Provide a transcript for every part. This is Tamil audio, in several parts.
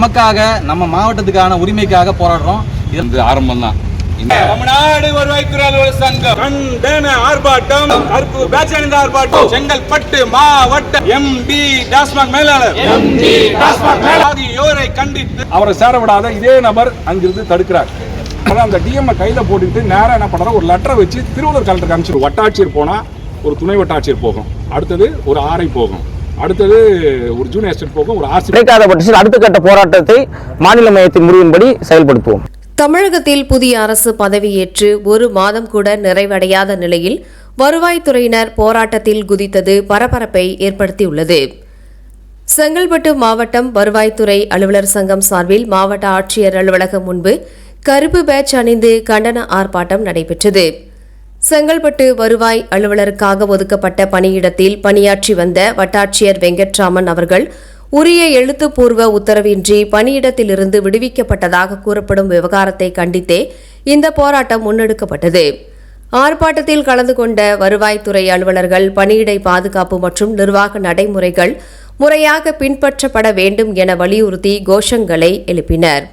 நமக்காக, நம்ம மாவட்டத்துக்கான உரிமைக்காக போராடுறோம். இது ஆரம்பம் தான். தமிழ்நாடு வருவாய்த்துறை அலுவலர் சங்கம் கண்டன ஆர்ப்பாட்டம், கருப்பு பேட்ச் அணிந்த ஆர்ப்பாட்டம், செங்கல்பட்டு மாவட்ட எம்டி டாஸ்மாக் மேலாளர் ஆகியோரை கண்டித்து அவரை சேர விடாத இதே நபர் அங்கிருந்து தடுக்கிறார். அந்த டிஎம் கையில போட்டுட்டு நேரம் என்ன பண்றாரு, ஒரு லெட்டரை வச்சு திருவள்ளூர் கலெக்டருக்கு அனுப்பிச்சு, வட்டாட்சியர் போனா ஒரு துணை வட்டாட்சியர் போகும், அடுத்தது ஒரு ஆர்ஐ போகும், அடுத்தது ஒரு ஜூனியர் அசிஸ்டன்ட் போகும், ஒரு ஆர்சி. கிடைக்காத பட்சத்தில் அடுத்த கட்ட போராட்டத்தை மாநில மையத்தின் முடிவின்படி செயல்படுத்துவோம். தமிழகத்தில் புதிய அரசு பதவியேற்று ஒரு மாதம் கூட நிறைவடையாத நிலையில் வருவாய்த்துறையினர் போராட்டத்தில் குதித்தது பரபரப்பை ஏற்படுத்தியுள்ளது. செங்கல்பட்டு மாவட்டம் வருவாய்த்துறை அலுவலர் சங்கம் சார்பில் மாவட்ட ஆட்சியர் அலுவலகம் முன்பு கருப்பு பேட்ச் அணிந்து கண்டன ஆர்ப்பாட்டம் நடைபெற்றது. செங்கல்பட்டு வருவாய் அலுவலருக்காக ஒதுக்கப்பட்ட பணியிடத்தில் பணியாற்றி வந்த வட்டாட்சியர் வெங்கட்ராமன் அவர்கள் உரிய எழுத்துப்பூர்வ உத்தரவின்றி பணியிடத்திலிருந்து விடுவிக்கப்பட்டதாக கூறப்படும் விவகாரத்தை கண்டித்தே இந்த போராட்டம் முன்னெடுக்கப்பட்டது. ஆர்ப்பாட்டத்தில் கலந்து கொண்ட வருவாய்த்துறை அலுவலர்கள் பணியிடை பாதுகாப்பு மற்றும் நிர்வாக நடைமுறைகள் முறையாக பின்பற்றப்பட வேண்டும் என வலியுறுத்தி கோஷங்களை எழுப்பினர்.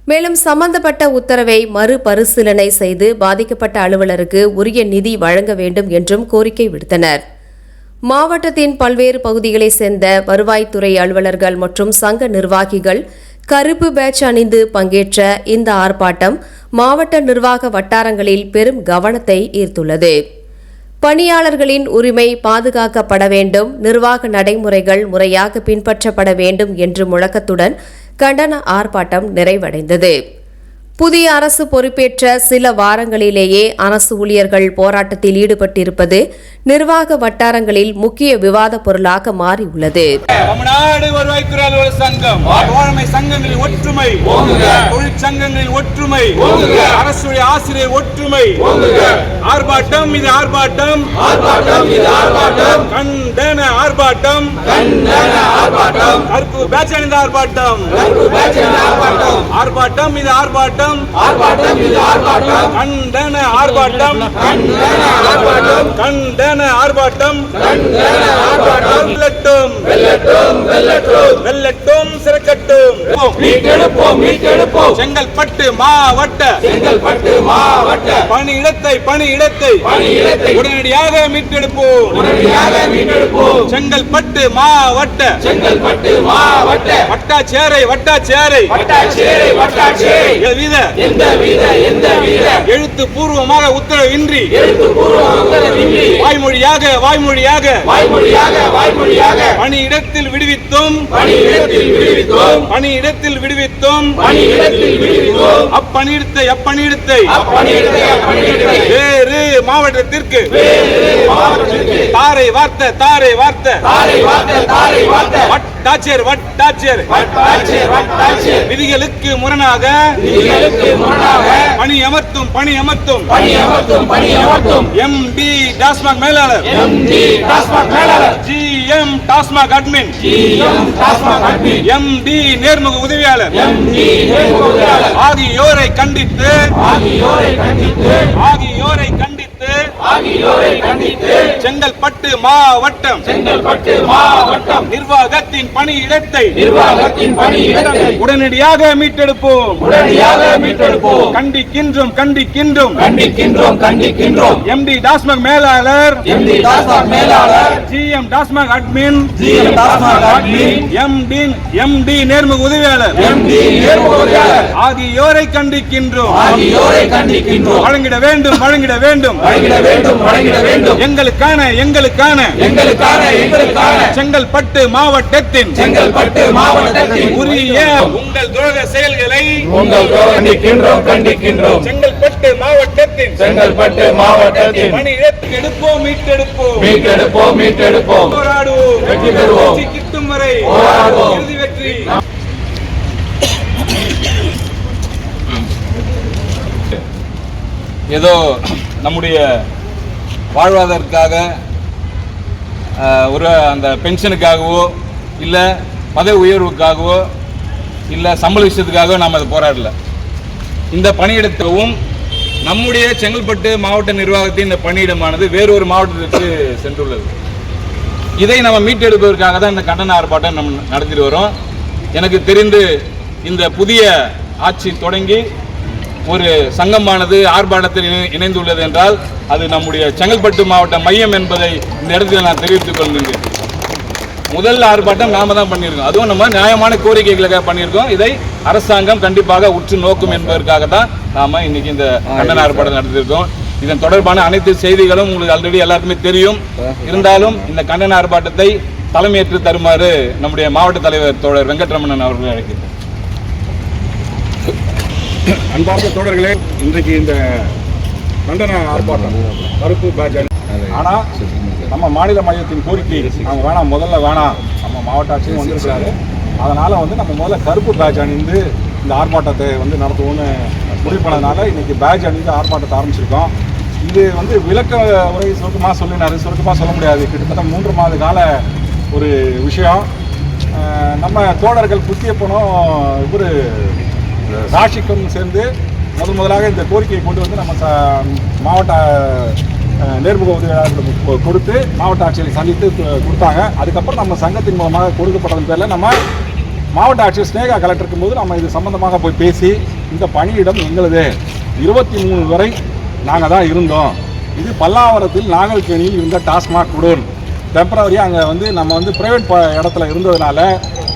மேலும் சம்பந்தப்பட்ட உத்தரவை மறுபரிசீலனை செய்து பாதிக்கப்பட்ட அலுவலருக்கு உரிய நிதி வழங்க வேண்டும் என்றும் கோரிக்கை விடுத்தனர். மாவட்டத்தின் பல்வேறு பகுதிகளைச் சேர்ந்த வருவாய்த்துறை அலுவலர்கள் மற்றும் சங்க நிர்வாகிகள் கருப்பு பேட்ச் அணிந்து பங்கேற்ற இந்த ஆர்ப்பாட்டம் மாவட்ட நிர்வாக வட்டாரங்களில் பெரும் கவனத்தை ஈர்த்துள்ளது. பணியாளர்களின் உரிமை பாதுகாக்கப்பட வேண்டும், நிர்வாக நடைமுறைகள் முறையாக பின்பற்றப்பட வேண்டும் என்ற முழக்கத்துடன் கண்டன ஆர்ப்பாட்டம் நிறைவடைந்தது. புதிய அரசு பொறுப்பேற்ற சில வாரங்களிலேயே அரசு ஊழியர்கள் போராட்டத்தில் ஈடுபட்டிருப்பது நிர்வாக வட்டாரங்களில் முக்கிய விவாத பொருளாக மாறியுள்ளது. தமிழ்நாடு வருவாய்த்துறை அலுவலர் சங்கம் தோழமை சங்கங்களின் ஒற்றுமை, தொழிற்சங்கங்களின் ஒற்றுமை, அரசு ஆசிரியர் ஒற்றுமை, ஆர்ப்பாட்டம் இது ஆர்ப்பாட்டம், கண்டன ஆர்ப்பாட்டம், கருப்பு பேட்ச் அணிந்த ஆர்ப்பாட்டம், ஆர்ப்பாட்டம் இது ஆர்ப்பாட்டம், கண்டன ஆர்ப்பாட்டம், கண்டன ஆர்ப்பாட்டம், வெல்லட்டும் வெல்லட்டும் சிறக்கட்டும். செங்கல்பட்டு மாவட்ட பணியிடத்தை உடனடியாக மீட்டெடுப்போம். செங்கல்பட்டு மாவட்ட வட்டாட்சியரை எழுத்துப்பூர்வமாக உத்தரவின்றி வாய்மொழியாக பணியிடத்தில் விடுவித்தோம். அப்பணியிடத்தை வேறு மாவட்டத்திற்கு தாரை வார்த்தை வட்டாட்சியர் விதிகளுக்கு முரணாக பணியமர்த்தும் எம்டி டாஸ்மாக் மேலாளர், ஜிஎம் டாஸ்மாக் அட்மின், எம்டி நேர்முக உதவியாளர் ஆகியோரை கண்டித்து செங்கல்பட்டு மாவட்டம் நிர்வாகத்தின் பணியிடத்தை உடனடியாக மீட்டெடுப்போம். கண்டிக்கின்றோம். எம்டி டாஸ்மாக் மேலாளர், ஜிஎம் டாஸ்மாக் அட்மின், எம்டி நேர்முக உதவியாளர் ஆகியோரை கண்டிக்கின்றோம். வழங்கிட வேண்டும். எங்களுக்கான செங்கல்பட்டு மாவட்டத்தின் உரிய உங்கள் துரோக செயல்களை கண்டிக்கின்றோம். செங்கல்பட்டு மாவட்டத்தின் பணியிடத்தை மீட்டெடுப்போம். போராடுவோம். வெற்றி பெறுவோம். கிட்டும் வரை இறுதி வெற்றி. ஏதோ நம்முடைய வாழ்வாதாரத்துக்காக ஒரு அந்த பென்ஷனுக்காகவோ இல்லை பதவி உயர்வுக்காகவோ இல்லை சம்பள விஷயத்துக்காகவோ நாம் அதை போராடல. இந்த பணியிடத்துக்கும் நம்முடைய செங்கல்பட்டு மாவட்ட நிர்வாகத்தின் இந்த பணியிடமானது வேறொரு மாவட்டத்திற்கு சென்றுள்ளது. இதை நம்ம மீட்டெடுப்பதற்காக தான் இந்த கண்டன ஆர்ப்பாட்டம் நம்ம நடத்திட்டு வரோம். எனக்கு தெரிந்து இந்த புதிய ஆட்சி தொடங்கி ஒரு சங்கமானது ஆர்ப்பாட்டத்தில் இணைந்துள்ளது என்றால் அது நம்முடைய செங்கல்பட்டு மாவட்ட மையம் என்பதை இந்த இடத்தில் நான் தெரிவித்துக் கொள்கின்றேன். முதல் ஆர்ப்பாட்டம் நாம தான் பண்ணியிருக்கோம். அதுவும் நம்ம நியாயமான கோரிக்கைகளுக்காக பண்ணியிருக்கோம். இதை அரசாங்கம் கண்டிப்பாக உற்று நோக்கும் என்பதற்காக தான் நாம இன்னைக்கு இந்த கண்டன ஆர்ப்பாட்டம் நடத்தியிருக்கோம். இதன் தொடர்பான அனைத்து செய்திகளும் உங்களுக்கு ஆல்ரெடி எல்லாருக்குமே தெரியும். இருந்தாலும் இந்த கண்டன ஆர்ப்பாட்டத்தை தலைமையேற்று தருமாறு நம்முடைய மாவட்ட தலைவர் தோழர் வெங்கட்ரமணன் அவர்கள் அழைக்கிறேன். அன்பார்ந்த தோழர்களே, இன்றைக்கு இந்த கண்டன ஆர்ப்பாட்டம் கருப்பு பேட்ஜ் ஆனால் நம்ம மாநில மையத்தின் கோரிக்கை நாங்கள் வேணாம், முதல்ல வேணாம், நம்ம மாவட்ட ஆட்சியும் வந்திருக்கிறாரு, அதனால் நம்ம முதல்ல கருப்பு பேட்ஜ் அணிந்து இந்த ஆர்ப்பாட்டத்தை நடத்துவோம்னு முடிவு பண்ணதுனால இன்றைக்கி பேட்ஜ் அணிந்து ஆர்ப்பாட்டத்தை ஆரம்பிச்சிருக்கோம். இது விளக்க உரை சுருக்கமாக சொல்லினார். சுருக்கமாக சொல்ல முடியாது, கிட்டத்தட்ட 3 மாத கால ஒரு விஷயம். நம்ம தோழர்கள் புத்தியப்பனும் இவர் ராஷிக்கும் சேர்ந்து முதலாக இந்த கோரிக்கையை கொண்டு நம்ம மாவட்ட நேர்முக உதவியாளர்களிடம் கொடுத்து மாவட்ட ஆட்சியரை சந்தித்து கொடுத்தாங்க. அதுக்கப்புறம் நம்ம சங்கத்தின் மூலமாக கொடுக்கப்பட்டதன் பேரில் நம்ம மாவட்ட ஆட்சியர் ஸ்னேகா கலெக்டர் போது நம்ம இது சம்பந்தமாக போய் பேசி இந்த பணியிடம் எங்களது 23 வரை நாங்கள் தான் இருந்தோம். இது பல்லாவரத்தில் நாகல்கேணியில் இருந்த டாஸ்மாக் குடோன் டெம்பரவரியாக அங்கே நம்ம ப்ரைவேட் இடத்துல இருந்ததுனால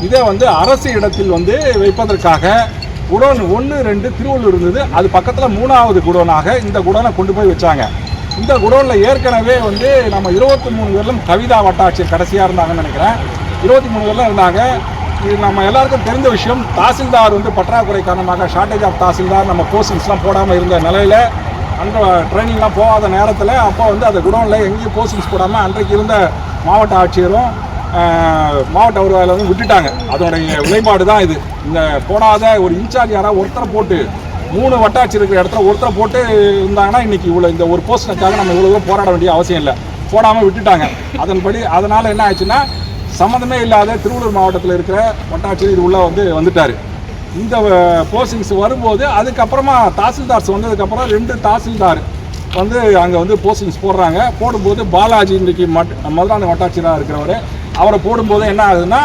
இதை அரசு இடத்தில் வைப்பதற்காக குடோன் 1, 2 திருவள்ளூர் இருந்தது. அது பக்கத்தில் 3வது குடோனாக இந்த குடோனை கொண்டு போய் வச்சாங்க. இந்த குடோனில் ஏற்கனவே நம்ம 23 பேரிலும் கவிதா வட்டாட்சியர் கடைசியாக இருந்தாங்கன்னு நினைக்கிறேன். 23 பேர்லாம் இருந்தாங்க. இது நம்ம எல்லாருக்கும் தெரிந்த விஷயம். தாசில்தார் பற்றாக்குறை காரணமாக ஷார்ட்டேஜ் ஆஃப் தாசில்தார் நம்ம போஸ்டிங்ஸ்லாம் போடாமல் இருந்த நிலையில் அந்த ட்ரைனிங்லாம் போகாத நேரத்தில் அப்போ அந்த குடோனில் எங்கேயும் போஸ்டிங்ஸ் போடாமல் அன்றைக்கு இருந்த மாவட்ட ஆட்சியரும் மாவட்ட வருவாயில் விட்டுட்டாங்க. அதோடைய விளைபாடு தான் இது. இந்த போடாத ஒரு இன்சார்ஜ் யாராவது ஒருத்தரை போட்டு 3 வட்டாட்சி இருக்கிற இடத்துல ஒருத்தரை போட்டு இருந்தாங்கன்னா இன்றைக்கி இவ்வளோ இந்த ஒரு போஸ்டினுக்காக நம்ம இவ்வளோ போராட வேண்டிய அவசியம் இல்லை. போடாமல் விட்டுட்டாங்க. அதனால் என்ன ஆச்சுன்னா சம்மந்தமே இல்லாத திருவள்ளூர் மாவட்டத்தில் இருக்கிற வட்டாட்சியர் இது உள்ள வந்துட்டார். இந்த போஸ்டிங்ஸ் வரும்போது அதுக்கப்புறமா தாசில்தார்ஸ் வந்ததுக்கப்புறம் 2 தாசில்தார் அங்கே போஸ்டிங்ஸ் போடுறாங்க. போடும்போது பாலாஜி இன்றைக்கி மதுராந்த வட்டாட்சியராக இருக்கிறவர் அவரை போடும்போது என்ன ஆகுதுன்னா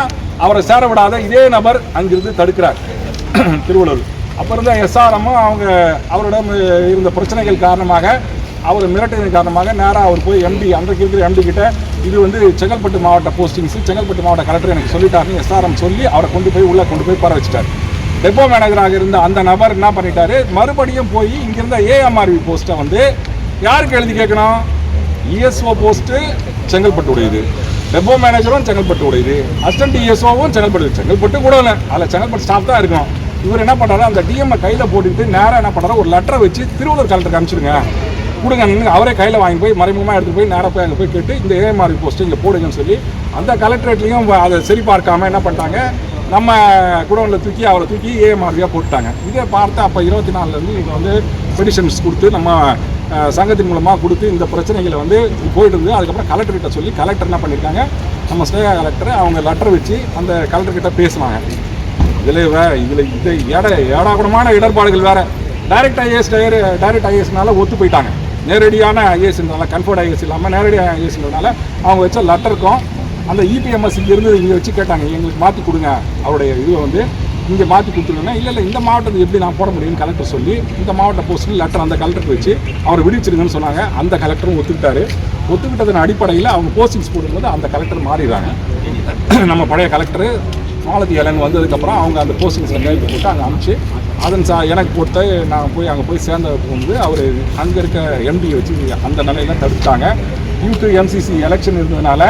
அவரை சேர விடாத இதே நபர் அங்கிருந்து தடுக்கிறார் திருவள்ளூர். அப்போ இருந்த எஸ்ஆர்எம்மும் அவரிடம் இருந்த பிரச்சனைகள் காரணமாக அவர் மிரட்டின காரணமாக நேராக அவர் போய் எம்டி அன்றைக்கு இருக்கிற எம்டி கிட்ட இது செங்கல்பட்டு மாவட்ட போஸ்டிங்ஸ் செங்கல்பட்டு மாவட்ட கலெக்டர் எனக்கு சொல்லிட்டாருன்னு எஸ்ஆர்எம் சொல்லி அவரை கொண்டு போய் பர வச்சுட்டார். டெப்போ மேனேஜராக இருந்த அந்த நபர் என்ன பண்ணிட்டாரு, மறுபடியும் போய் இங்கிருந்த ஏஎம்ஆர்வி போஸ்ட்டை யாருக்கு எழுதி கேட்கணும், இஎஸ்ஓ போஸ்ட்டு செங்கல்பட்டு உடையது, டெப்போ மேனேஜரும் செங்கல்பட்டு உடையது, அசிஸ்டன்ட் இஎஸ்ஓவும் செங்கல்பட்டு கூட இல்லை, அதில் செங்கல்பட்டு ஸ்டாஃப் தான் இருக்கணும். இவர் என்ன பண்ணுறாரு, அந்த டிஎம்ஐ கையில் போட்டுக்கிட்டு நேராக என்ன பண்ணுறாரு, ஒரு லெட்டரை வச்சு திருவள்ளூர் கலெக்டருக்கு அனுப்பிச்சிடுங்க கொடுங்க, அவரே கையில் வாங்கி போய் மறைமுகமாக எடுத்து போய் நேராக போய் அங்கே போய் கேட்டு இந்த ஏஎம்ஆர்வி போஸ்ட்டு இங்கே போடுங்கன்னு சொல்லி அந்த கலெக்டரேட்லேயும் அதை சரி பார்க்காம என்ன பண்ணிட்டாங்க, நம்ம குடோனில் அவரை தூக்கி ஏஎம்ஆர்வியாக போட்டுட்டாங்க. இதை பார்த்து அப்போ 24லேருந்து இங்கே பெடிஷன்ஸ் கொடுத்து நம்ம சங்கத்தின் மூலமாக கொடுத்து இந்த பிரச்சனைகளை போயிட்டு இருந்து அதுக்கப்புறம் கலெக்டர்கிட்ட சொல்லி கலெக்டர் என்ன பண்ணியிருக்காங்க, நம்ம ஸ்னேகா கலெக்டரை அவங்க லெட்டர் வச்சு அந்த கலெக்டர்கிட்ட பேசினாங்க. இதில் இது ஏடாகுடமான இடர்பாடுகள் வேறு. டைரக்ட் ஐஏஎஸ்னால ஒத்து போயிட்டாங்க. நேரடியான ஐஏஎஸ்னால கன்ஃபர்ட் ஐஏஎஸ் இல்லாமல் நேரடியாக ஐஏஎஸ்னால அவங்க வச்ச லெட்டருக்கும் அந்த இபிஎம்எஸ் இருந்து இங்கே வச்சு கேட்டாங்க, எங்களுக்கு மாற்றி கொடுங்க அவருடைய இதுவை இங்கே மாற்றி கொடுத்துருங்கன்னா, இல்லை இந்த மாவட்டத்துக்கு எப்படி நான் போட முடியும்னு கலெக்டர் சொல்லி இந்த மாவட்ட போஸ்ட்டில் லெட்டர் அந்த கலெக்டருக்கு வச்சு அவரை விடுவிச்சிருங்கன்னு சொன்னாங்க. அந்த கலெக்டரும் ஒத்துக்கிட்டாரு. ஒத்துக்கிட்டதன் அடிப்படையில் அவங்க போஸ்டிங்ஸ் போடும்போது அந்த கலெக்டர் மாறிடுறாங்க. நம்ம பழைய கலெக்டர் மாலதி இலன் வந்ததுக்கப்புறம் அவங்க அந்த போஸ்டிங்ஸில் கையெழுத்து போட்டு அங்கே அனுப்பிச்சு அதன் எனக்கு போட்டு நான் போய் அங்கே போய் சேர்ந்தது அவர் அங்கே இருக்க எம்டியை வச்சு அந்த நிலையில் தடுத்தாங்க. யூத் எம்சிசி எலெக்ஷன் இருந்ததுனால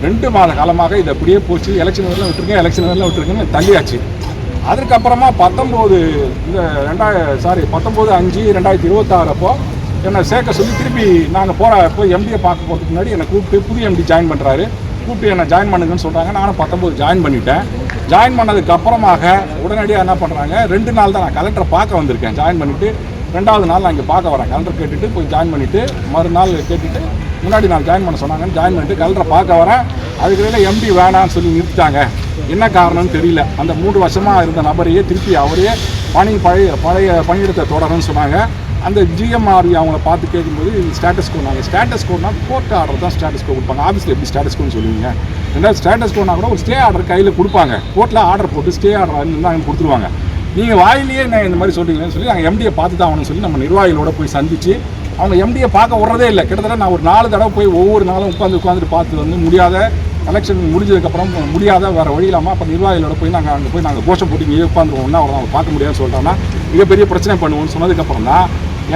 2 மாத காலமாக இது அப்படியே போச்சு. எலெக்ஷன் வரலாம் விட்டுருங்கன்னு தள்ளியாச்சு. அதுக்கப்புறமா 19/5/2026 அப்போ என்னை சேர்க்க சொல்லி திருப்பி நாங்கள் போய் எம்டியை பார்க்க போகிறதுக்கு முன்னாடி என்னை கூப்பிட்டு புதிய எம்டி ஜாயின் பண்ணுறாரு. கூப்பிட்டு என்னை ஜாயின் பண்ணுங்கன்னு சொல்கிறாங்க. நானும் 19 ஜாயின் பண்ணிட்டேன். ஜாயின் பண்ணதுக்கு அப்புறமாக உடனடியாக என்ன பண்ணுறாங்க, 2 நாள் தான் நான் கலெக்டரை பார்க்க வந்திருக்கேன். ஜாயின் பண்ணிவிட்டு 2வது நாள் நான் இங்கே பார்க்க வரேன். கலெக்டர் கேட்டுட்டு போய் ஜாயின் பண்ணிவிட்டு மறுநாள் கேட்டுட்டு முன்னாடி நான் ஜாயின் பண்ண சொன்னாங்கன்னு ஜாயின் பண்ணிவிட்டு கலெக்டரை பார்க்க வரேன். அதுக்கிடையில் எம்டி வேணான்னு சொல்லி நிறுத்திட்டாங்க. என்ன காரணம்னு தெரியல. அந்த 3 வருஷமாக இருந்த நபரையே திருப்பி அவரே பழைய பணியிடத்தை தொடரணும்னு சொன்னாங்க. அந்த ஜிஎம்ஆர்வி அவங்கள பார்த்து கேட்கும்போது ஸ்டேட்டஸ் கோனாங்க. ஸ்டேட்டஸ் கோனா கோர்ட் ஆர்டர் தான் ஸ்டேட்டஸ் கோ கொடுப்பாங்க. ஆஃபீஸில் எப்படி ஸ்டேட்டஸ் கோன்னு சொல்லுவீங்க. ரெண்டாவது ஸ்டேட்டஸ் கோனா கூட ஒரு ஸ்டே ஆர்டர் கையில் கொடுப்பாங்க. கோர்ட்டில் ஆர்டர் போட்டு ஸ்டே ஆர்டர் இருந்தாங்க கொடுத்துருவாங்க. நீங்கள் வாயிலேயே என்ன இந்த மாதிரி சொல்கிறீங்கன்னு சொல்லி நாங்கள் எம்டியை பார்த்து தான் ஆகணும்னு சொல்லி நம்ம நிர்வாகிகளோட போய் சந்தித்து அவங்க எம்டியை பார்க்க விட்றதே இல்லை. கிட்டத்தட்ட நான் ஒரு 4 தடவை போய் ஒவ்வொரு நாளும் உட்காந்துட்டு பார்த்து வந்து முடியாத எலெக்ஷன் முடிஞ்சதுக்கப்புறம் முடியாத வேறு வழி இல்லாமல் அப்போ நிர்வாகிகளோட போய் நாங்கள் கோஷம் போட்டு இங்கே உட்காந்துருவோம்னா அவங்க பார்க்க முடியாதுன்னு சொல்லிட்டோம்னா மிகப்பெரிய பிரச்சனை பண்ணுவோம்னு சொன்னதுக்கப்புறம் தான்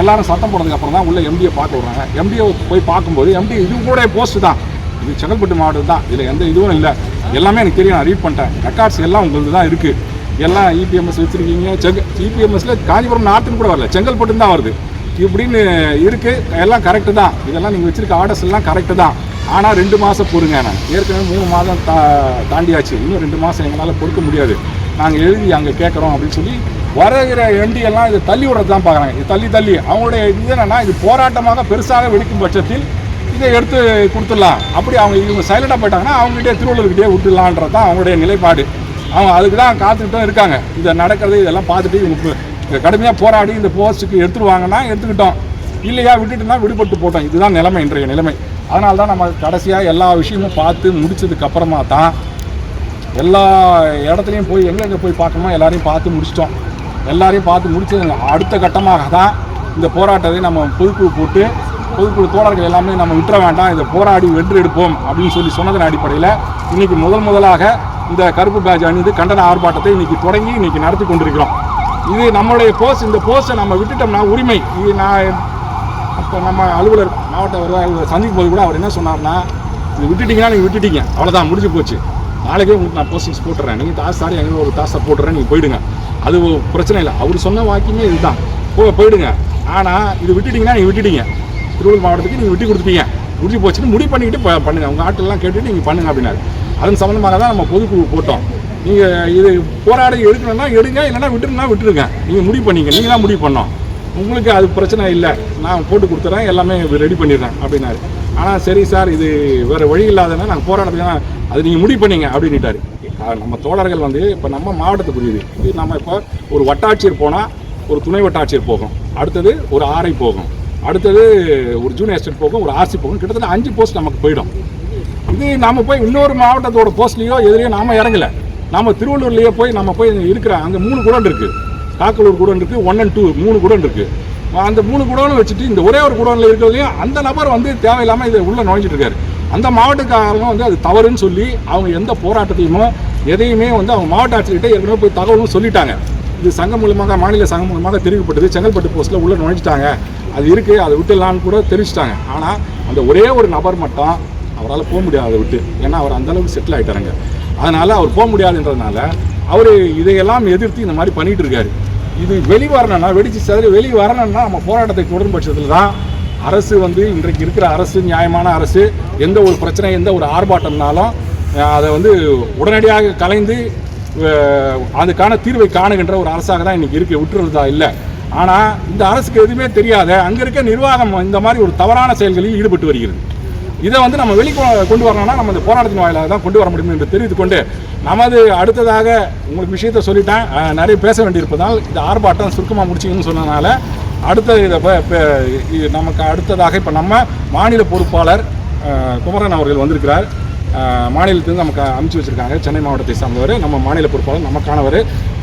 எல்லாரும் சத்தம் போனதுக்கப்புறம் தான் உள்ள எம்டியை பார்க்க விட்றாங்க. எம்டியை போய் பார்க்கும்போது எம்டி இது கூட போஸ்ட்டு தான், இது செங்கல்பட்டு மாவட்டம் தான், இதில் எந்த இதுவும் இல்லை, எல்லாமே எனக்கு தெரியும், நான் ரீட் பண்ணிட்டேன், ரெக்கார்ட்ஸ் எல்லாம் உங்களுக்கு தான் இருக்குது, எல்லாம் இபிஎம்எஸ் வச்சுருக்கீங்க, இபிஎம்எஸ்ல காஞ்சிபுரம் நார்த்துன்னு கூட வரல, செங்கல்பட்டு தான் வருது இப்படின்னு இருக்குது, எல்லாம் கரெக்டு தான், இதெல்லாம் நீங்கள் வச்சுருக்க ஆர்டர்ஸ் எல்லாம் கரெக்டு தான். ஆனால் 2 மாதம் பொறுங்க, நான் ஏற்கனவே 3 மாதம் தாண்டியாச்சு, இன்னும் 2 மாதம் எங்களால் பொறுக்க முடியாது, நாங்கள் எழுதி அங்கே கேட்குறோம் அப்படின்னு சொல்லி வருகிற எம்டி எல்லாம் இதை தள்ளி விடுறது தான் பார்க்குறாங்க. இது தள்ளி அவங்களுடைய இது என்னென்னா இது போராட்டமாக பெருசாக வெடிக்கும் பட்சத்தில் இதை எடுத்து கொடுத்துடலாம், அப்படி இவங்க சைலண்டாக போயிட்டாங்கன்னா அவங்ககிட்டே திருவள்ளூர்கிட்டே விட்டுடலான்றது தான் அவங்களுடைய நிலைப்பாடு. அவங்க அதுக்கு தான் காத்துக்கிட்டும் இருக்காங்க. இதை நடக்கிறது இதெல்லாம் பார்த்துட்டு இவங்க கடுமையாக போராடி இந்த போஸ்ட்டுக்கு எடுத்துருவாங்கன்னா எடுத்துக்கிட்டோம், இல்லையா விட்டுட்டுனா விடுபட்டு போட்டோம். இதுதான் நிலைமை, இன்றைய நிலைமை. அதனால தான் நம்ம கடைசியாக எல்லா விஷயமும் பார்த்து முடிச்சதுக்கப்புறமா தான் எல்லா இடத்துலையும் போய் எங்கெங்கே போய் பார்க்கணுமோ எல்லாரையும் பார்த்து முடிச்சிட்டோம். எல்லாரையும் பார்த்து முடிச்சது அடுத்த கட்டமாக தான் இந்த போராட்டத்தை நம்ம பொதுக்குழு போட்டு பொதுக்குழு தோழர்கள் எல்லாமே நம்ம விட்டுற வேண்டாம், இதை போராடி வென்று எடுப்போம் அப்படின்னு சொன்னதன் அடிப்படையில் இன்றைக்கி முதலாக இந்த கருப்பு பேட்ஜ் அணிந்து கண்டன ஆர்ப்பாட்டத்தை இன்றைக்கி தொடங்கி இன்றைக்கி நடத்தி கொண்டிருக்கிறோம். இது நம்மளுடைய போஸ்ட், இந்த போஸ்ட்டை நம்ம விட்டுட்டோம்னா உரிமை. இது நான் இப்போ நம்ம அலுவலர் மாவட்ட வருவாய் சந்திக்கும் போது கூட அவர் என்ன சொன்னார்னா, இது விட்டுட்டிங்கன்னா நீங்கள் விட்டுட்டீங்க, அவ்வளோதான் முடிஞ்சு போச்சு, நாளைக்கே உங்களுக்கு நான் போஸ்டிங்ஸ் போட்டுறேன், நீங்கள் தாசாரி எங்கே ஒரு தாசை போட்டுறேன், நீங்கள் போயிடுங்க, அது பிரச்சனை இல்லை. அவர் சொன்ன வாக்கியமே இதுதான், போயிடுங்க, ஆனால் இது விட்டுட்டிங்கன்னா நீங்கள் விட்டுட்டீங்க, திருவள்ளூர் மாவட்டத்துக்கு நீங்கள் விட்டு கொடுத்துட்டீங்க, முடிஞ்சு போச்சுன்னு முடிவு பண்ணிக்கிட்டு பண்ணுங்கள், உங்கள் ஆட்டெல்லாம் கேட்டுட்டு நீங்கள் பண்ணுங்க அப்படின்னாரு. அதன் சம்மந்தமாக தான் நம்ம பொதுக்குழு போட்டோம். நீங்கள் இது போராடி எடுக்கணும்னா எடுங்க, இல்லைன்னா விட்டுருங்க, நீங்கள் முடிவு பண்ணிங்க, நீங்கள் தான் முடிவு பண்ணோம், உங்களுக்கு அது பிரச்சனை இல்லை, நான் போட்டு கொடுத்துட்றேன், எல்லாமே ரெடி பண்ணிடுறேன் அப்படின்னாரு. ஆனால் சரி சார், இது வேறு வழி இல்லாதனா நாங்கள் போராட்டத்துக்கு அது நீங்கள் முடிவு பண்ணிங்க அப்படின்ட்டாரு. நம்ம தோழர்கள் வந்து இப்போ நம்ம மாவட்டத்தை புரியுது, இது நம்ம இப்போ ஒரு வட்டாட்சியர் போனால் ஒரு துணை வட்டாட்சியர் போகும், அடுத்தது ஒரு ஆர்ஐ போகும், அடுத்தது ஒரு ஜூனியர் எஸ்டேட் போகும், ஒரு ஆர்சி போகும், கிட்டத்தட்ட 5 போஸ்ட் நமக்கு போயிடும். இது நம்ம போய் இன்னொரு மாவட்டத்தோட போஸ்ட்லேயோ எதிரையோ நாம் இறங்கலை, நம்ம திருவள்ளூர்லேயே போய் நம்ம போய் இருக்கிற அங்கே 3 குடோன் இருக்குது, காக்கலூர் குடோன் இருக்குது, 1 and 2 3 குடோன் இருக்குது. அந்த 3 குடோனும் வச்சுட்டு இந்த ஒரே ஒரு குடோனில் இருக்கிறதையும் அந்த நபர் வந்து தேவையில்லாமல் இதை உள்ளே நுழைஞ்சிட்டு இருக்காரு. அந்த மாவட்டக்காரங்க வந்து அது தவறுன்னு சொல்லி அவங்க எந்த போராட்டத்தையுமோ எதையுமே வந்து அவங்க மாவட்ட ஆட்சியர்கிட்ட ஏற்கனவே போய் தகவலும் சொல்லிட்டாங்க. இது சங்கம் மூலமாக, மாநில சங்கம் மூலமாக தெரிவிக்கப்பட்டது, செங்கல்பட்டு போஸ்ட்டில் உள்ளே நுழைஞ்சிட்டாங்க, அது இருக்குது, அதை விட்டுலான்னு கூட தெரிவிச்சிட்டாங்க. ஆனால் அந்த ஒரே ஒரு நபர் மட்டும் அவரால் போக முடியாது அதை விட்டு, ஏன்னா அவர் அந்தளவுக்கு செட்டில் ஆகிட்டாருங்க. அதனால் அவர் போக முடியாதுன்றதுனால அவர் இதையெல்லாம் எதிர்த்து இந்த மாதிரி பண்ணிகிட்டு இருக்காரு. இது வெளிவரணும்னா, வெடிச்சு சிதறி வெளியே வரணும்னா நம்ம போராட்டத்தை தொடரும் பட்சத்தில் தான் அரசு வந்து இன்றைக்கு இருக்கிற அரசு நியாயமான அரசு, எந்த ஒரு பிரச்சனை எந்த ஒரு ஆர்ப்பாட்டம்னாலும் அதை வந்து உடனடியாக கலைந்து அதுக்கான தீர்வை காணுகின்ற ஒரு அரசாக தான் இன்றைக்கி இருக்குது, விட்டுறதா இல்லை. ஆனால் இந்த அரசுக்கு எதுவுமே தெரியாத அங்கே இருக்க நிர்வாகம் இந்த மாதிரி ஒரு தவறான செயல்களில் ஈடுபட்டு வருகிறது. இதை வந்து நம்ம கொண்டு வரணும்னா நம்ம இந்த போராட்டத்தின் வாயிலாக தான் கொண்டு வர முடியும் என்று தெரிவித்து கொண்டு நமது அடுத்ததாக உங்களுக்கு விஷயத்தை சொல்லிட்டேன், நிறைய பேச வேண்டியிருப்பதால் இந்த ஆர்ப்பாட்டம் சுருக்கமாக முடிச்சிங்கன்னு சொன்னதுனால அடுத்த இதை நமக்கு அடுத்ததாக இப்போ நம்ம மாநில பொறுப்பாளர் குமரன் அவர்கள் வந்திருக்கிறார். மாநிலத்திலிருந்து நமக்கு அனுப்பிச்சி வச்சுருக்காங்க, சென்னை மாவட்டத்தை சார்ந்தவர், நம்ம மாநில பொறுப்பாளர் நமக்கானவர்,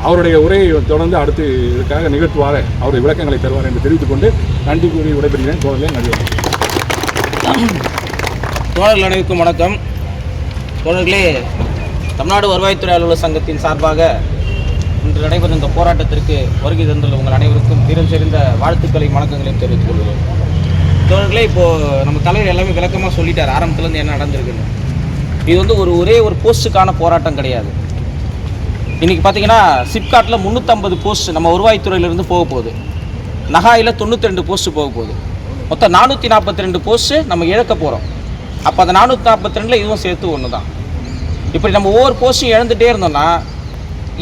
அவருடைய உரையை தொடர்ந்து அடுத்து இதுக்காக நிகழ்த்துவார், அவருடைய விளக்கங்களை தருவார் என்று தெரிவித்துக்கொண்டு நன்றி கூறி விடைபெறுகிறேன். தோழர்களே நன்றி. தோழர்கள் அனைவருக்கும் வணக்கம். தோழர்களே, தமிழ்நாடு வருவாய்த்துறை அலுவலர் சங்கத்தின் சார்பாக இன்று நடைபெறும் இந்த போராட்டத்திற்கு வருகை தந்துள்ள உங்கள் அனைவருக்கும் தீரம் சேர்ந்த வாழ்த்துக்களையும் வணக்கங்களையும் தெரிவித்துக் கொள்கிறோம். தோழர்களே, இப்போது நம்ம தலைவர் எல்லாமே விளக்கமாக சொல்லிட்டார் ஆரம்பத்துலேருந்து என்ன நடந்திருக்குன்னு. இது வந்து ஒரே ஒரு போஸ்ட்டுக்கான போராட்டம் கிடையாது. இன்றைக்கி பார்த்தீங்கன்னா சிப்காட்டில் 350 போஸ்ட் நம்ம வருவாய்த்துறையிலேருந்து போக போகுது, நகாயில் 92 போஸ்ட்டு போக போகுது, மொத்தம் 442 போஸ்ட்டு நம்ம இழக்க போகிறோம். அப்போ அந்த 442 இதுவும் சேர்த்து ஒன்று தான். இப்படி நம்ம ஒவ்வொரு போஸ்ட்டும் இழந்துகிட்டே இருந்தோம்னா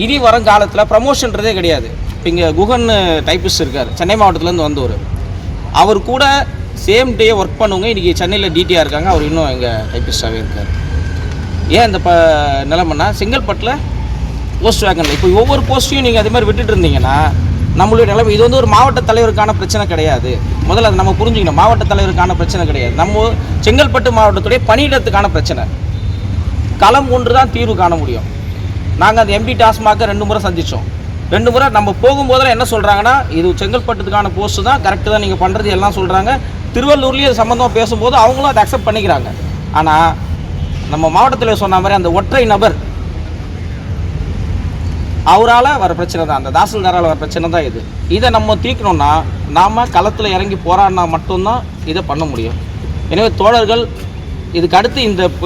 இனி வரும் காலத்தில் ப்ரமோஷன்றதே கிடையாது. இப்போ இங்கே குகன் டைப்பிஸ்ட் இருக்கார், சென்னை மாவட்டத்துலேருந்து வந்தவர், அவர் கூட சேம் டே ஒர்க் பண்ணுவங்க இன்றைக்கி சென்னையில் டிடியாக இருக்காங்க, அவர் இன்னும் எங்கள் டைப்பிஸ்டாகவே இருக்கார். ஏன் இந்த நிலைமைன்னா செங்கல்பட்டில் போஸ்ட் வேக்கன்ல இப்போ ஒவ்வொரு போஸ்ட்டையும் நீங்கள் அதே மாதிரி விட்டுட்டு இருந்தீங்கன்னா நம்மளுடைய நிலைமை. இது வந்து ஒரு மாவட்ட தலைவருக்கான பிரச்சனை கிடையாது, முதல்ல அதை நம்ம புரிஞ்சுக்கணும். மாவட்ட தலைவருக்கான பிரச்சனை கிடையாது, நம்ம செங்கல்பட்டு மாவட்டத்துடைய பணியிடத்துக்கான பிரச்சனை. களம் ஒன்று தான் தீர்வு காண முடியும். நாங்கள் அந்த எம்டி டாஸ்மாக 2 முறை சந்தித்தோம், 2 முறை நம்ம போகும்போதெல்லாம் என்ன சொல்கிறாங்கன்னா, இது செங்கல்பட்டுக்கான போஸ்ட் தான், கரெக்டு தான் நீங்கள் பண்ணுறது எல்லாம் சொல்கிறாங்க. திருவள்ளூர்லேயும் அது சம்மந்தமாக பேசும்போது அவங்களும் அதை அக்செப்ட் பண்ணிக்கிறாங்க. ஆனால் நம்ம மாவட்டத்தில் சொன்ன மாதிரி அந்த ஒற்றை நபர் அவரால் வர பிரச்சனை தான், அந்த தாசில்தாரால் வர பிரச்சனை தான் இது. இதை நம்ம தீர்க்கணும்னா நாம் களத்தில் இறங்கி போராடினா மட்டும்தான் இதை பண்ண முடியும். எனவே தோழர்கள், இதுக்கு அடுத்து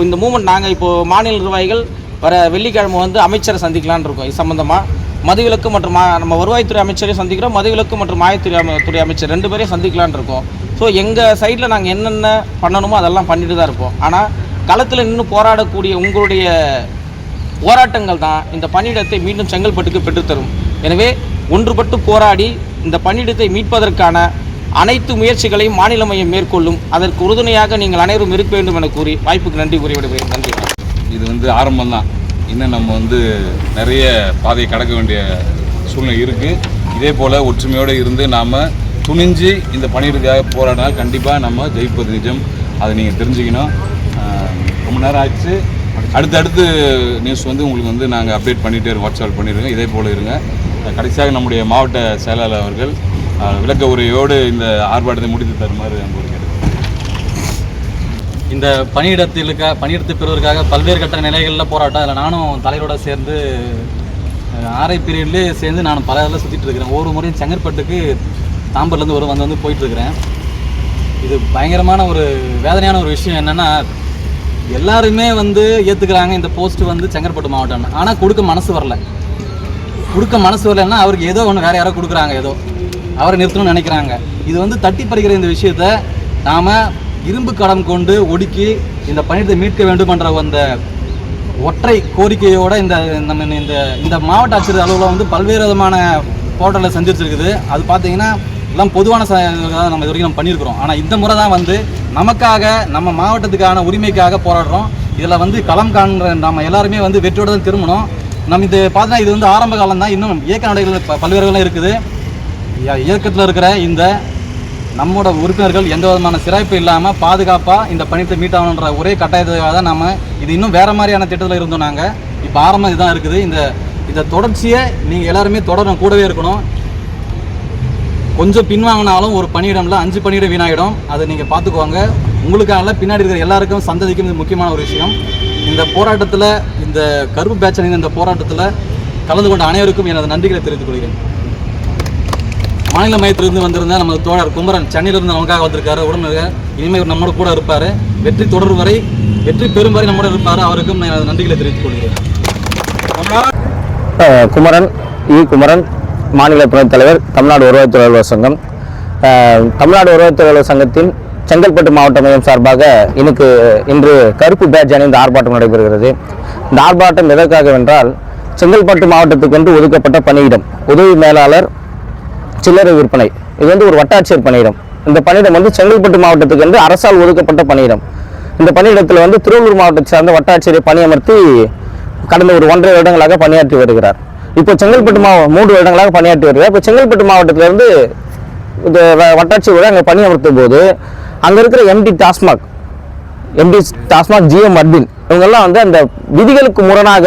இந்த மூமெண்ட் நாங்கள் இப்போது மாநில நிர்வாகிகள் வர வெள்ளிக்கிழமை வந்து அமைச்சரை சந்திக்கலான்னு இருக்கோம். இது சம்மந்தமாக மதுவிலக்கு மற்றும் நம்ம வருவாய்த்துறை அமைச்சரையும் சந்திக்கிறோம், மதுவிலக்கு மற்றும் மாயத்துறை அமைச்சர் 2 பேரையும் சந்திக்கலான்னு இருக்கோம். ஸோ எங்கள் சைடில் நாங்கள் என்னென்ன பண்ணணுமோ அதெல்லாம் பண்ணிட்டு தான் இருப்போம். ஆனால் களத்தில் நின்று போராடக்கூடிய உங்களுடைய போராட்டங்கள் தான் இந்த பணியிடத்தை மீண்டும் செங்கல்பட்டுக்கு பெற்றுத்தரும். எனவே ஒன்றுபட்டு போராடி இந்த பணியிடத்தை மீட்பதற்கான அனைத்து முயற்சிகளையும் மாநில மையம் மேற்கொள்ளும். அதற்கு உறுதுணையாக நீங்கள் அனைவரும் இருக்க வேண்டும் என கூறி வாய்ப்புக்கு நன்றி கூறி விடுகிறேன். நன்றி. இது ஆரம்பம் தான். இன்னும் நம்ம நிறைய பாதையை கடக்க வேண்டிய சூழ்நிலை இருக்குது. இதே போல் ஒற்றுமையோடு இருந்து நாம் துணிஞ்சு இந்த பணியிடத்துக்காக போராடினால் கண்டிப்பாக நம்ம ஜெயிப்பது நிஜம். அதை நீங்கள் தெரிஞ்சுக்கணும். ரொம்ப நேரம் ஆச்சு. அடுத்தடுத்து நியூஸ் உங்களுக்கு நாங்கள் அப்டேட் பண்ணிகிட்டே இருக்கோம், வாட்ஸ்அப் பண்ணிடுங்க. இதே போல் இருங்க. கடைசியாக நம்முடைய மாவட்ட செயலாளர் அவர்கள் விளக்க உரையோடு இந்த ஆர்ப்பாட்டத்தை முடித்து தருமாறு அன்போடு கேட்டுக்கிறேன். இந்த பணியிடத்தை பெறுவதற்காக பல்வேறு கட்ட நிலைகளில் போராட்டம். அதில் நானும் தலைவரோட சேர்ந்து ஆர்ஐ பீரியட்லேயே சேர்ந்து நான் பல இதில் சுற்றிட்டு இருக்கிறேன். ஒவ்வொரு முறையும் செங்கற்பட்டுக்கு தாம்பூர்லேருந்து வந்து போயிட்டுருக்கிறேன். இது பயங்கரமான ஒரு வேதனையான ஒரு விஷயம். என்னென்னா, எல்லாருமே ஏற்றுக்கிறாங்க இந்த போஸ்ட்டு செங்கற்பட்டு மாவட்டம். ஆனால் கொடுக்க மனசு வரலைன்னா அவருக்கு ஏதோ ஒன்று வேறு யாரோ கொடுக்குறாங்க, ஏதோ அவரை நிறுத்தணும்னு நினைக்கிறாங்க. இது தட்டி பறிக்கிற இந்த விஷயத்தை நாம் இரும்பு கடம் கொண்டு ஒடுக்கி இந்த பணியிடத்தை மீட்க வேண்டும் என்ற அந்த ஒற்றை கோரிக்கையோடு இந்த மாவட்ட ஆட்சியர் அலுவலகம் பல்வேறு விதமான போராட்டங்களை செஞ்சுருக்குது. அது பார்த்தீங்கன்னா எல்லாம் பொதுவான நம்ம இது வரைக்கும் நம்ம பண்ணியிருக்கிறோம். ஆனால் இந்த முறை தான் நமக்காக, நம்ம மாவட்டத்துக்கான உரிமைக்காக போராடுறோம். இதில் களம் காண்கிற நம்ம எல்லாருமே வெற்றியோடு தான் திரும்பணும். நம்ம இது பார்த்தீங்கன்னா இது ஆரம்ப காலம் தான். இன்னும் இயக்க நடைகள் பல்வேறுலாம் இருக்குது. இயக்கத்தில் இருக்கிற இந்த நம்மோட உறுப்பினர்கள் எந்த விதமான சிறப்பு இல்லாமல் பாதுகாப்பாக இந்த பணியிடத்தை மீட்டாகணுன்ற ஒரே கட்டாயத்துக்காக தான் நம்ம இது இன்னும் வேறு மாதிரியான திட்டத்தில் இருந்தோம். நாங்கள் இப்போ ஆரம்பம் இதுதான் இருக்குது. இந்த தொடர்ச்சியை நீங்கள் எல்லாருமே தொடரணும், கூடவே இருக்கணும். கொஞ்சம் பின்வாங்கினாலும் ஒரு பணியிடம்ல 5 பணியிடம் வீணாகிடும். அதை நீங்கள் பார்த்துக்குவாங்க. உங்களுக்காக பின்னாடி இருக்கிற எல்லாருக்கும் சந்ததிக்கும் இது முக்கியமான ஒரு விஷயம். இந்த போராட்டத்தில், இந்த கருப்பு பேட்ச் அணிந்த இந்த போராட்டத்தில் கலந்து கொண்ட அனைவருக்கும் எனது நன்றிகளை தெரிவித்துக் கொள்கிறேன். மாநில மையத்திலிருந்து வந்திருந்த நமது தோழர் குமரன் சென்னையிலிருந்து நமக்காக வந்திருக்காரு. உடனே இனிமேல் நம்மளோட கூட இருப்பார். வெற்றி தொடர் வரை, வெற்றி பெறும் வரை நம்மளோட இருப்பார். அவருக்கும் எனது நன்றிகளை தெரிவித்துக் கொள்கிறேன். குமரன் மாநில துணைத் தலைவர், தமிழ்நாடு வருவாய்த்துறை அலுவலர் சங்கம். தமிழ்நாடு வருவாய்த்துறை அலுவலர் சங்கத்தின் செங்கல்பட்டு மாவட்ட மையம் சார்பாக இன்று கருப்பு பேட்ஜ் அணிந்த ஆர்ப்பாட்டம் நடைபெறுகிறது. இந்த ஆர்ப்பாட்டம் எதற்காக என்றால், செங்கல்பட்டு மாவட்டத்துக்கு ஒதுக்கப்பட்ட பணியிடம் உதவி மேலாளர் சில்லறை விற்பனை. இது ஒரு வட்டாட்சியர் பணியிடம். இந்த பணியிடம் செங்கல்பட்டு மாவட்டத்துக்கு அரசால் ஒதுக்கப்பட்ட பணியிடம். இந்த பணியிடத்தில் திருவள்ளூர் மாவட்டத்தை சார்ந்த வட்டாட்சியரை பணியமர்த்தி கடந்த ஒரு 1.5 வருடங்களாக பணியாற்றி வருகிறார். இப்போ செங்கல்பட்டு 3 வருடங்களாக பணியாற்றி வருகிறார். இப்போ செங்கல்பட்டு மாவட்டத்திலிருந்து இந்த வட்டாட்சியர் அங்கே பணியமர்த்தும் போது அங்கே இருக்கிற எம்டி டாஸ்மாக், ஜிஎம் அட்மின் இவங்கெல்லாம் அந்த விதிகளுக்கு முரணாக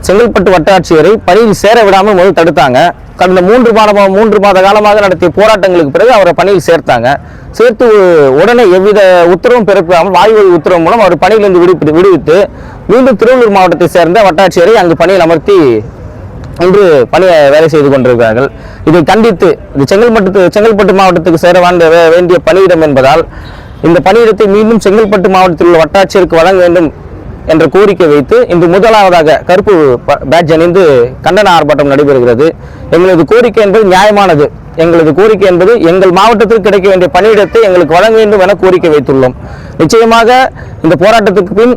செங்கல்பட்டு வட்டாட்சியரை பணியில் சேர விடாமல் முதல் தடுத்தாங்க. கடந்த 3 மாத காலமாக நடத்திய போராட்டங்களுக்கு பிறகு அவரை பணியில் சேர்த்து உடனே எவ்வித உத்தரவும் பிறப்பிக்காமல் வாய்வழி உத்தரவு மூலம் அவர் பணியிலிருந்து விடுவித்து மீண்டும் திருவள்ளூர் மாவட்டத்தை சேர்ந்த வட்டாட்சியரை அங்கு பணியில் அமர்த்தி இன்று வேலை செய்து கொண்டிருக்கிறார்கள். இதை கண்டித்து இது செங்கல்பட்டு மாவட்டத்துக்கு சேர வேண்டிய பணியிடம் என்பதால் இந்த பணியிடத்தை மீண்டும் செங்கல்பட்டு மாவட்டத்தில் உள்ள வட்டாட்சியருக்கு வழங்க வேண்டும் என்ற கோரிக்கை வைத்து இன்று முதலாவதாக கருப்பு பேட்ஜ் அணிந்து கண்டன ஆர்ப்பாட்டம் நடைபெறுகிறது. எங்களது கோரிக்கை என்பது நியாயமானது. எங்களது கோரிக்கை என்பது எங்கள் மாவட்டத்திற்கு கிடைக்க வேண்டிய பணியிடத்தை எங்களுக்கு வழங்க வேண்டும் என கோரிக்கை வைத்துள்ளோம். நிச்சயமாக இந்த போராட்டத்துக்கு பின்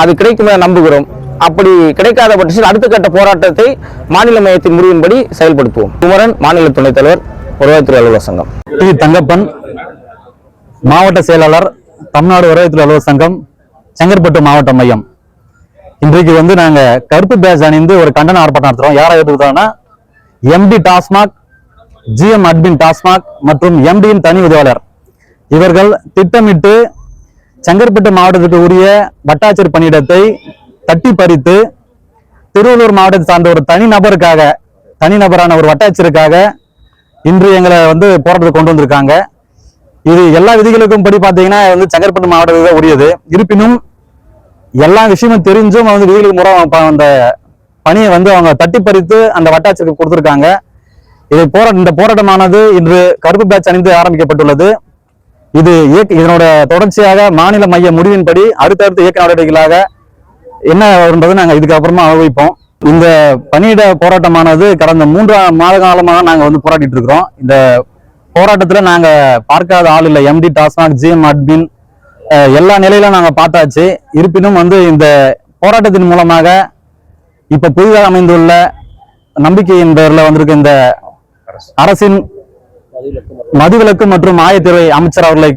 அது கிடைக்கும் என நம்புகிறோம். அப்படி கிடைக்காத பட்சத்தில் அடுத்த கட்ட போராட்டத்தை மாநில மையத்தின் முடிவின்படி செயல்படுத்துவோம். குமரன், மாநில துணைத் தலைவர், வருவாய்த்துறை அலுவலர் சங்கம். தங்கப்பன், மாவட்ட செயலாளர், தமிழ்நாடு வருவாய்த்துறை அலுவலர் சங்கம், செங்கற்பட்டு மாவட்ட மையம். இன்றைக்கு நாங்கள் கருப்பு பேட்ஜ் அணிந்து ஒரு கண்டன ஆர்ப்பாட்டம் நடத்துகிறோம். யாரை எடுத்துக்கிட்டோம்னா, MD TASMAC, GM admin TASMAC மற்றும் எம்டியின் தனி உதவியாளர் இவர்கள் திட்டமிட்டு செங்கற்பட்டு மாவட்டத்துக்கு உரிய வட்டாட்சியர் பணியிடத்தை தட்டி பறித்து திருவள்ளூர் மாவட்டத்தை சார்ந்த ஒரு தனிநபரான ஒரு வட்டாட்சியருக்காக இன்று எங்களை வந்து போராட்டத்துக்கு கொண்டு வந்திருக்காங்க. இது எல்லா விதிகளுக்கும் படி பார்த்தீங்கன்னா வந்து செங்கற்பட்டு மாவட்டத்துக்கு தான் உரியது. இருப்பினும் எல்லா விஷயமும் தெரிஞ்சும் வந்து விதிகளுக்கு முறை அந்த பணியை வந்து அவங்க தட்டி பறித்து அந்த வட்டாட்சியருக்கு கொடுத்துருக்காங்க. இந்த போராட்டமானது இன்று கருப்பு பேட்ச் அணிந்து ஆரம்பிக்கப்பட்டுள்ளது. இதனோட தொடர்ச்சியாக மாநில மைய முடிவின்படி அடுத்தடுத்த இயக்க நடவடிக்கைகளாக என்ன என்பதை நாங்கள் இதுக்கப்புறமா அனுபவிப்போம். இந்த பணியிட போராட்டமானது கடந்த 3 மாத காலமாக நாங்கள் வந்து போராடிட்டு இருக்கிறோம். இந்த போராட்டத்துல நாங்க பார்க்காத ஆள் இல்லை. எம்டி, டாஸ்மாக், ஜிஎம் அட்மின் எல்லா நிலையிலும் நாங்க பார்த்தாச்சு. இருப்பினும் வந்து இந்த போராட்டத்தின் மூலமாக இப்ப புதிதாக அமைந்துள்ள நம்பிக்கையின் பேர்ல வந்திருக்க இந்த அரசின் மதுவிலக்கு மற்றும் ஆயத்துறை அமைச்சர் அவர்களை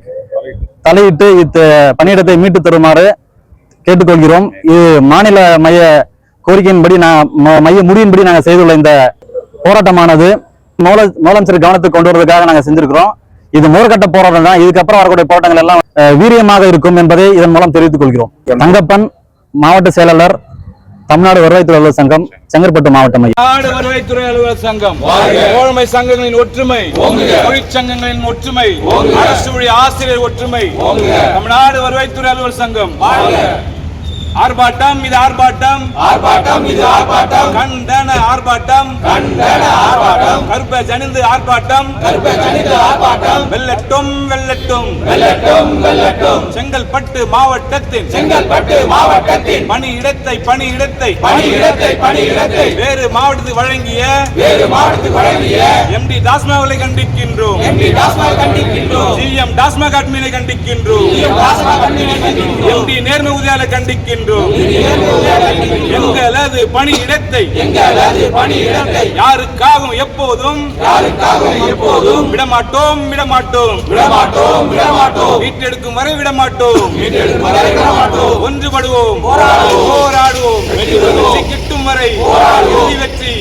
தலையிட்டு பணியிடத்தை மீட்டு தருமாறு கேட்டுக்கொள்கிறோம். இது மாநில மைய கோரிக்கையின்படி மைய முடிவின்படி நாங்கள் செய்துள்ள இந்த போராட்டமானது முதலமைச்சர் கவனத்துக்கு கொண்டு வருவதற்காக நாங்கள் செஞ்சிருக்கிறோம். இது முதற்கட்ட போராட்டம் தான். இதுக்கப்புறம் வரக்கூடிய போராட்டங்கள் எல்லாம் வீரியமாக இருக்கும் என்பதை இதன் மூலம் தெரிவித்துக் கொள்கிறோம். தங்கப்பன், மாவட்ட செயலாளர், தமிழ்நாடு வருவாய்த்துறை அலுவலர் சங்கம், செங்கற்பட்டு மாவட்ட மையம். தமிழ்நாடு வருவாய்த்துறை அலுவலர் சங்கம், தோழமை சங்கங்களின் ஒற்றுமை, தொழிற்சங்கங்களின் ஒற்றுமை, அரசு வழி ஆசிரியர் ஒற்றுமை, தமிழ்நாடு வருவாய்த்துறை அலுவலர் சங்கம். ஆர்ப்பாட்டம், இது ஆர்ப்பாட்டம், கண்டன ஆர்ப்பாட்டம், கருப்பை ஜனிந்து ஆர்ப்பாட்டம், வெல்லட்டும் செங்கல்பட்டு மாவட்டத்தின் பணியிடத்தை வேறு மாவட்டத்துக்கு வழங்கிய எம்டி டாஸ்மாகை கண்டிக்கின்றோம். ஜிஎம் டாஸ்மாக் அட்மினை கண்டிக்கின்றோம். எம்டி நேர்மை ஊதியாளரை கண்டிக்கின்றோம். எங்களது பணியிடத்தை யாருக்காகவும் எப்போதும் விடமாட்டோம். மீட்டெடுக்கும் வரை விடமாட்டோம். ஒன்றுபடுவோம், போராடுவோம், கிட்டும் வரை இறுதி வெற்றி.